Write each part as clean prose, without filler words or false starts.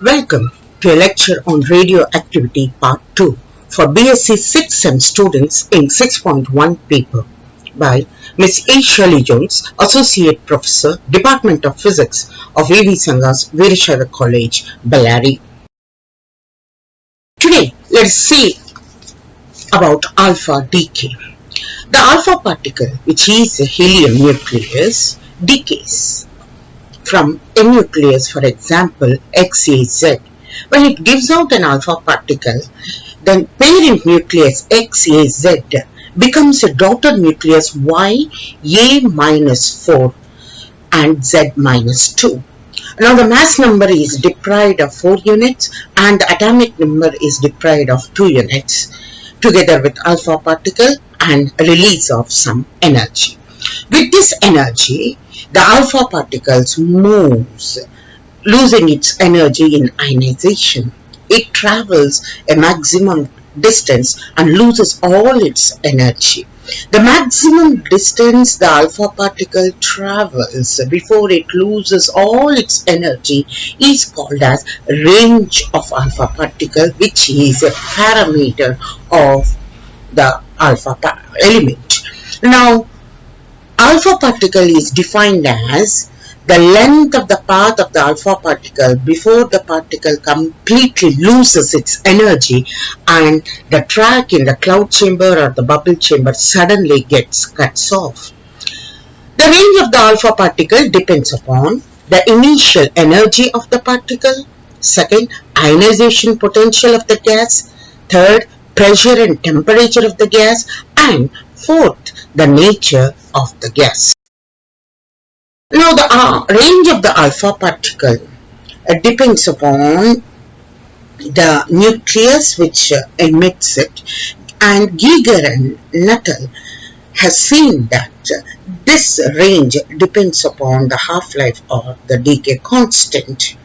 Welcome to a lecture on Radioactivity Part 2 for BSc 6th Sem students in 6.1 paper by Ms. A.Shirly Jones, Associate Professor, Department of Physics of A.V. Sanga's Veerashaiva College, Ballari. Today, let's see about alpha decay. The alpha particle, which is a helium nucleus, decays from a nucleus, for example, XAZ. When it gives out an alpha particle, the parent nucleus XAZ becomes a daughter nucleus YA-4 and Z-2. Now the mass number is deprived of 4 units and the atomic number is deprived of 2 units, together with alpha particle and release of some energy. With this energy, the alpha particles moves, losing its energy in ionization. It travels a maximum distance and loses all its energy. The maximum distance the alpha particle travels before it loses all its energy is called as range of alpha particle, which is a parameter of the alpha element. Now, alpha particle is defined as the length of the path of the alpha particle before the particle completely loses its energy and the track in the cloud chamber or the bubble chamber suddenly gets cut off. The range of the alpha particle depends upon the initial energy of the particle, second, ionization potential of the gas, third, pressure and temperature of the gas, and fourth, the nature of the gas. Now the range of the alpha particle depends upon the nucleus which emits it, and Geiger and Nuttall has seen that this range depends upon the half-life or the decay constant.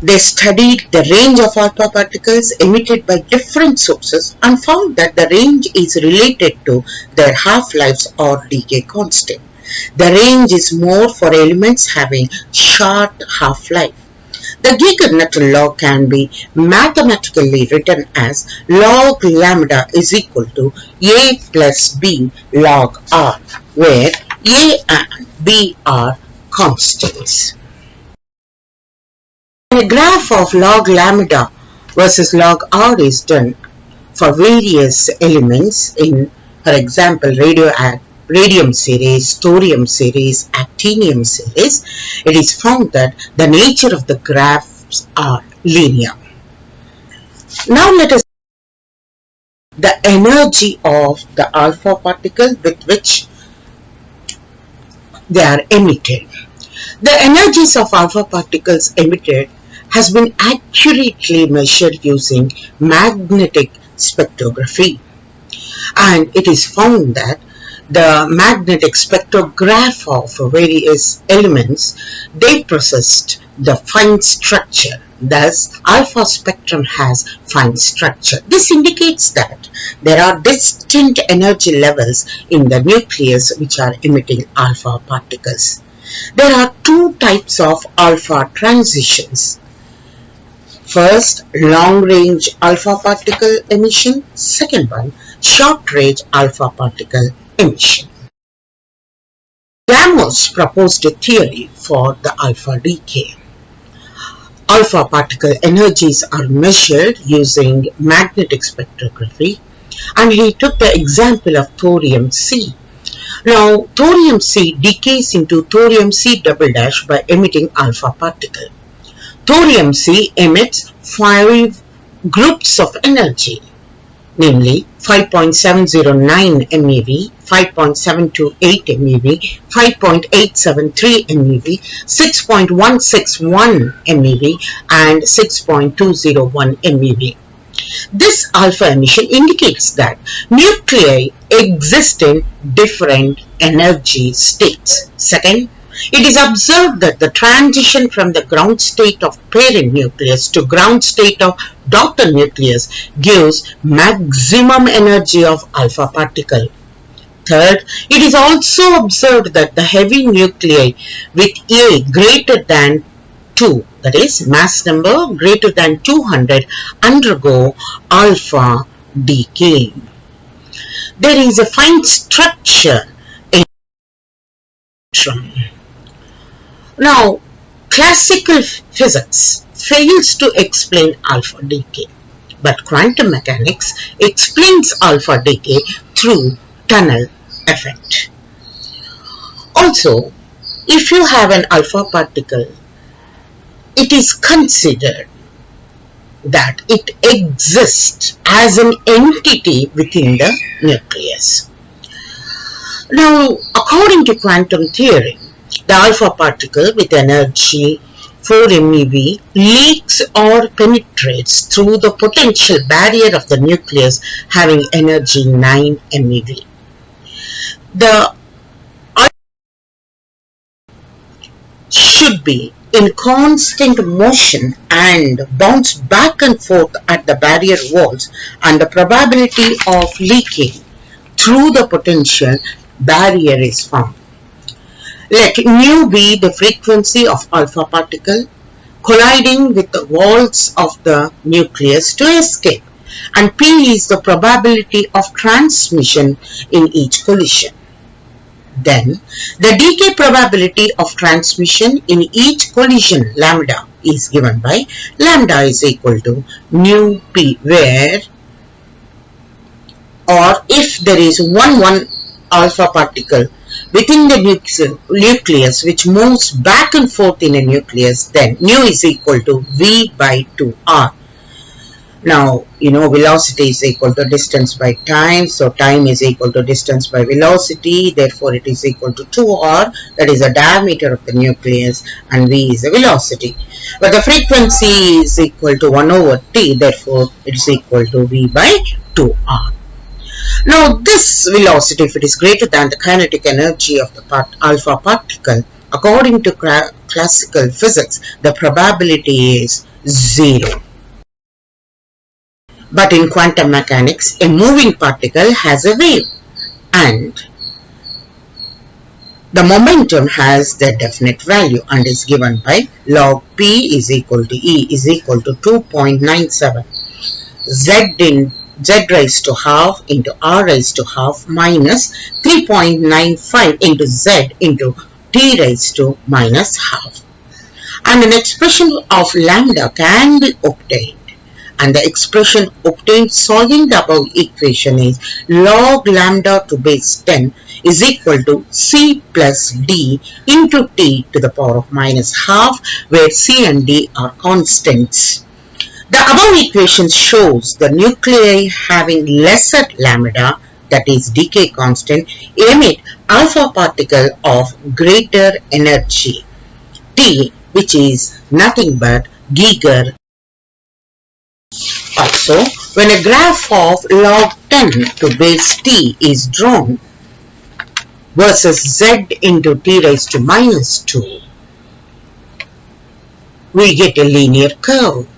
They studied the range of alpha particles emitted by different sources and found that the range is related to their half-lives or decay constant. The range is more for elements having short half-life. The Geiger-Nuttall law can be mathematically written as log lambda is equal to A plus B log R, where A and B are constants. A graph of log lambda versus log R is done for various elements in, for example, radium series, thorium series, actinium series. It is found that the nature of the graphs are linear. Now let us see the energy of the alpha particle with which they are emitted. The energies of alpha particles emitted has been accurately measured using magnetic spectrography, and it is found that the magnetic spectrograph of various elements, they possessed the fine structure. Thus, alpha spectrum has fine structure. This indicates that there are distinct energy levels in the nucleus which are emitting alpha particles. There are two types of alpha transitions. First, long-range alpha particle emission. Second one, short-range alpha particle emission. Ramos proposed a theory for the alpha decay. Alpha particle energies are measured using magnetic spectrography, and he took the example of thorium C. Now, thorium C decays into thorium C double dash by emitting alpha particle. Thorium C emits 5 groups of energy, namely 5.709 MeV, 5.728 MeV, 5.873 MeV, 6.161 MeV, and 6.201 MeV. This alpha emission indicates that nuclei exist in different energy states. Second, it is observed that the transition from the ground state of parent nucleus to ground state of daughter nucleus gives maximum energy of alpha particle. Third, it is also observed that the heavy nuclei with A greater than 2, that is mass number greater than 200, undergo alpha decay. There is a fine structure in electron. Now, classical physics fails to explain alpha decay, but quantum mechanics explains alpha decay through tunnel effect. Also, if you have an alpha particle, it is considered that it exists as an entity within the nucleus. Now, according to quantum theory, the alpha particle with energy 4 MeV leaks or penetrates through the potential barrier of the nucleus having energy 9 MeV. The should be in constant motion and bounce back and forth at the barrier walls, and the probability of leaking through the potential barrier is found. Let nu be the frequency of alpha particle colliding with the walls of the nucleus to escape, and p is the probability of transmission in each collision. Then, the decay probability of transmission in each collision lambda is given by lambda is equal to nu p, where, or if there is one alpha particle within the nucleus which moves back and forth in a nucleus, then nu is equal to v by 2r. Now, velocity is equal to distance by time. So, time is equal to distance by velocity. Therefore, it is equal to 2r. That is the diameter of the nucleus. And v is the velocity. But the frequency is equal to 1 over t. Therefore, it is equal to v by 2r. Now, this velocity, if it is greater than the kinetic energy of the alpha particle, according to classical physics, the probability is 0. But in quantum mechanics, a moving particle has a wave, and the momentum has the definite value and is given by log p is equal to E is equal to 2.97 z raised to half into r raised to half minus 3.95 into z into t raised to minus half. And an expression of lambda can be obtained. And the expression obtained solving the above equation is log lambda to base 10 is equal to c plus d into t to the power of minus half, where c and d are constants. The above equation shows the nuclei having lesser lambda, that is decay constant, emit alpha particle of greater energy t, which is nothing but Geiger. Also, when a graph of log 10 to base t is drawn versus z into t raised to minus 2, we get a linear curve.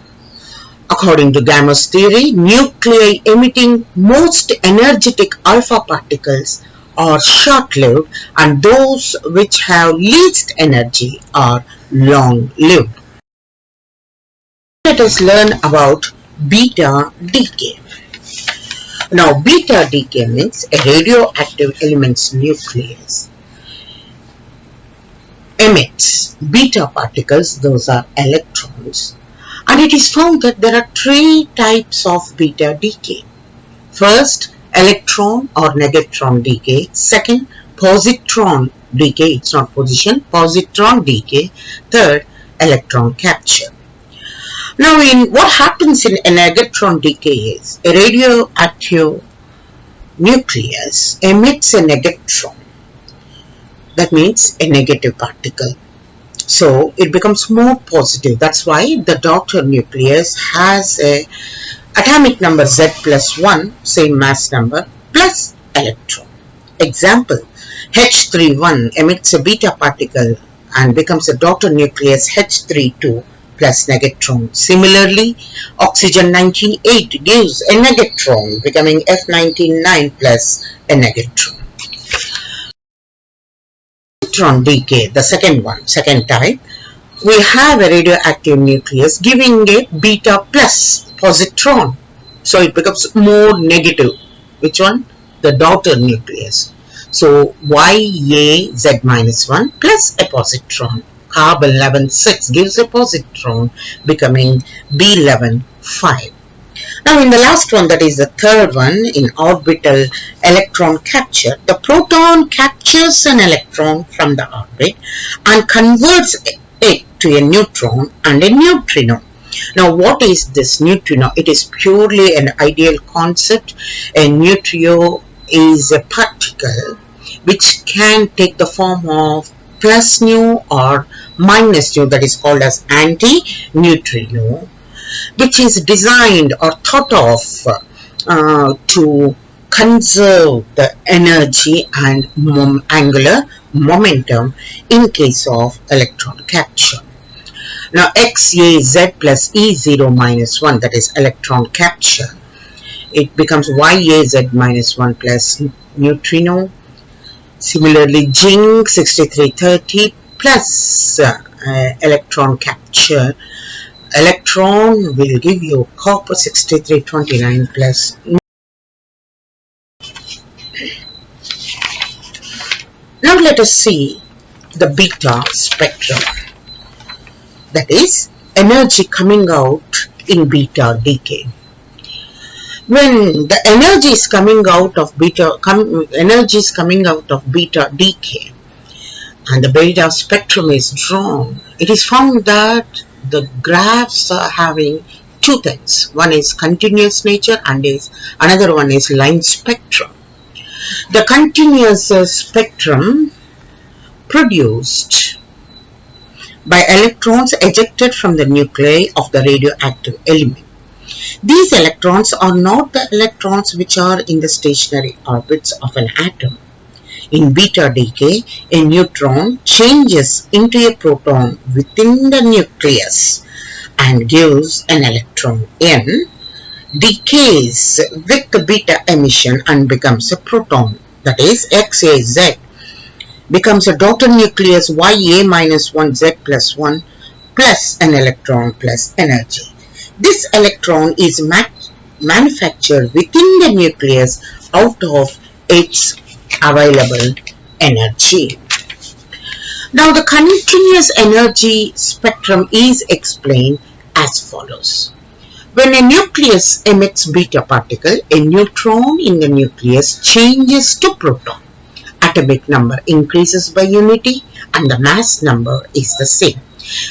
According to Gamma's theory, nuclei emitting most energetic alpha particles are short-lived, and those which have least energy are long-lived. Let us learn about beta decay. Now, beta decay means a radioactive element's nucleus emits beta particles, those are electrons, and it is found that there are 3 types of beta decay. First, electron or negatron decay. Second, positron decay, it's not position, positron decay. Third, electron capture. Now, what happens in a negatron decay is a radioactive nucleus emits a negatron. That means a negative particle. So, it becomes more positive. That's why the daughter nucleus has a atomic number Z plus 1, same mass number, plus electron. Example, H31 emits a beta particle and becomes a daughter nucleus H32 plus negatron. Similarly, oxygen 98 gives a negatron, becoming F99 plus a negatron. Neutron decay, the second type, we have a radioactive nucleus giving a beta plus positron. So it becomes more negative. Which one? The daughter nucleus. So YaZ minus 1 plus a positron. Carbon 11 6 gives a positron, becoming B11 5. Now in the last one, that is the third one, in orbital electron capture, the proton captures an electron from the orbit and converts it to a neutron and a neutrino. Now what is this neutrino? It is purely an ideal concept. A neutrino is a particle which can take the form of plus nu or minus nu, that is called as anti-neutrino, which is designed or thought of to conserve the energy and angular momentum in case of electron capture. Now XaZ plus E0 minus 1, that is electron capture, it becomes YaZ minus 1 plus neutrino. Similarly, Zinc 6330 plus electron capture, electron will give you copper 6329 plus. Now let us see the beta spectrum, that is energy coming out in beta decay. When the energy is coming out of beta decay and the beta spectrum is drawn, it is found that the graphs are having two things. One is continuous nature and another one is line spectrum. The continuous spectrum produced by electrons ejected from the nuclei of the radioactive element. These electrons are not the electrons which are in the stationary orbits of an atom. In beta decay, a neutron changes into a proton within the nucleus and gives an electron N, decays with the beta emission and becomes a proton, that is XaZ, becomes a daughter nucleus Ya minus 1 Z plus 1 plus an electron plus energy. This electron is manufactured within the nucleus out of its available energy. Now the continuous energy spectrum is explained as follows. When a nucleus emits beta particle, a neutron in the nucleus changes to proton. Atomic number increases by unity and the mass number is the same.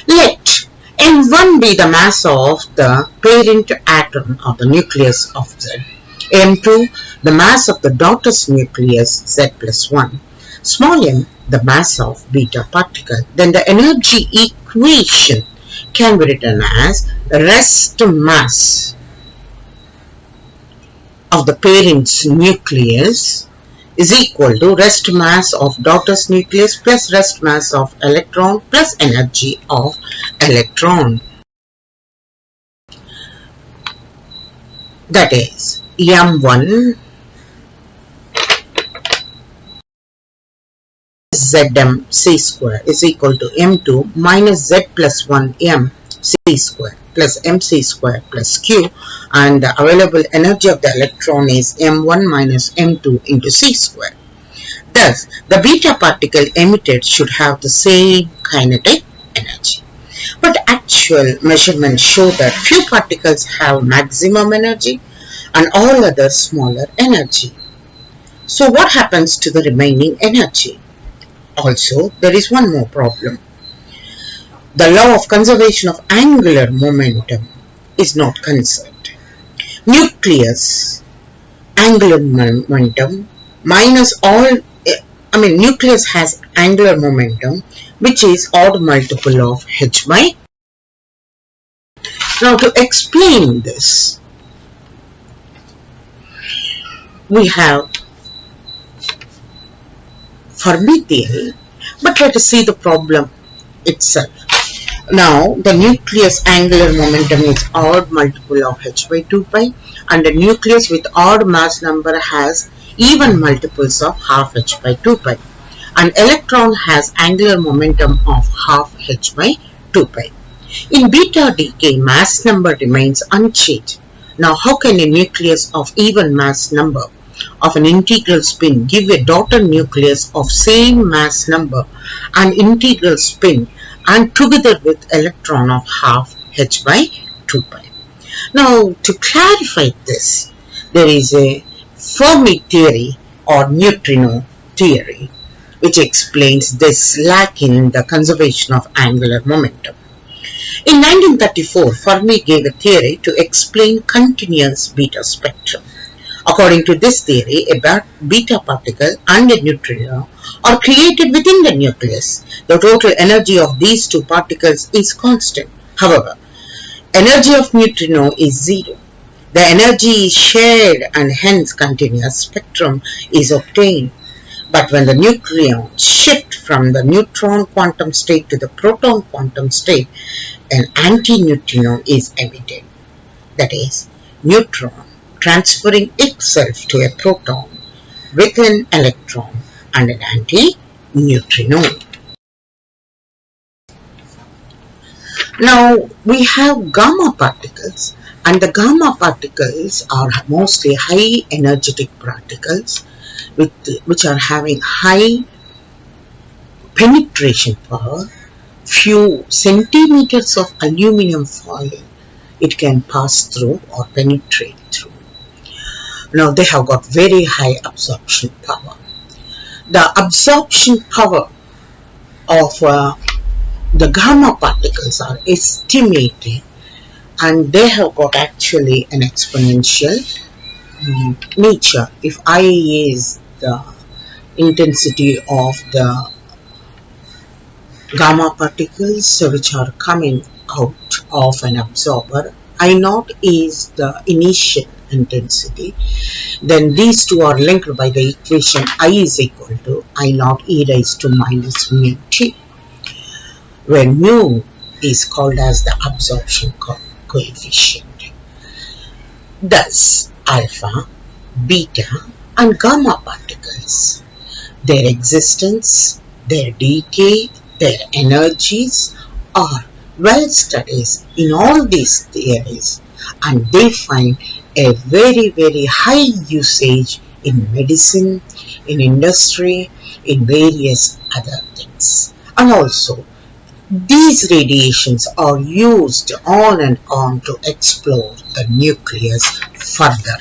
Let M1 be the mass of the parent atom of the nucleus of Z. M2 the mass of the daughter's nucleus Z plus 1. Small m the mass of beta particle. Then the energy equation can be written as rest mass of the parent's nucleus is equal to rest mass of daughter's nucleus plus rest mass of electron plus energy of electron. That is M1 Zm c square is equal to M2 minus Z plus 1 M c square plus mc square plus q, and the available energy of the electron is m1 minus m2 into c square. Thus, the beta particle emitted should have the same kinetic energy. But actual measurements show that few particles have maximum energy and all others smaller energy. So what happens to the remaining energy? Also, there is one more problem. The law of conservation of angular momentum is not conserved. Nucleus angular momentum minus nucleus has angular momentum which is odd multiple of h by. Now to explain this, we have formithial, but let us see the problem itself. Now, the nucleus angular momentum is odd multiple of h by 2 pi, and the nucleus with odd mass number has even multiples of half h by 2 pi. An electron has angular momentum of half h by 2 pi. In beta decay, mass number remains unchanged. Now, how can a nucleus of even mass number of an integral spin give a daughter nucleus of same mass number and integral spin and together with electron of half h by 2 pi? Now, to clarify this, there is a Fermi theory or neutrino theory which explains this lack in the conservation of angular momentum. In 1934, Fermi gave a theory to explain continuous beta spectrum. According to this theory, a beta particle and a neutrino are created within the nucleus. The total energy of these two particles is constant. However, energy of neutrino is zero. The energy is shared and hence continuous spectrum is obtained. But when the nucleons shift from the neutron quantum state to the proton quantum state, an antineutrino is emitted. That is, neutron transferring itself to a proton with an electron and an antineutrino. Now we have gamma particles, and the gamma particles are mostly high energetic particles which are having high penetration power. Few centimeters of aluminum foil it can pass through or penetrate through. Now they have got very high absorption power. The absorption power of the gamma particles are estimated, and they have got actually an exponential nature. If I is the intensity of the gamma particles which are coming out of an absorber, I naught is the initial intensity, then these two are linked by the equation I is equal to I naught e raised to minus mu t, where mu is called as the absorption coefficient. Thus, alpha, beta and gamma particles, their existence, their decay, their energies are well studied in all these theories, and they find a very high usage in medicine, in industry, in various other things. And also, these radiations are used on and on to explore the nucleus further.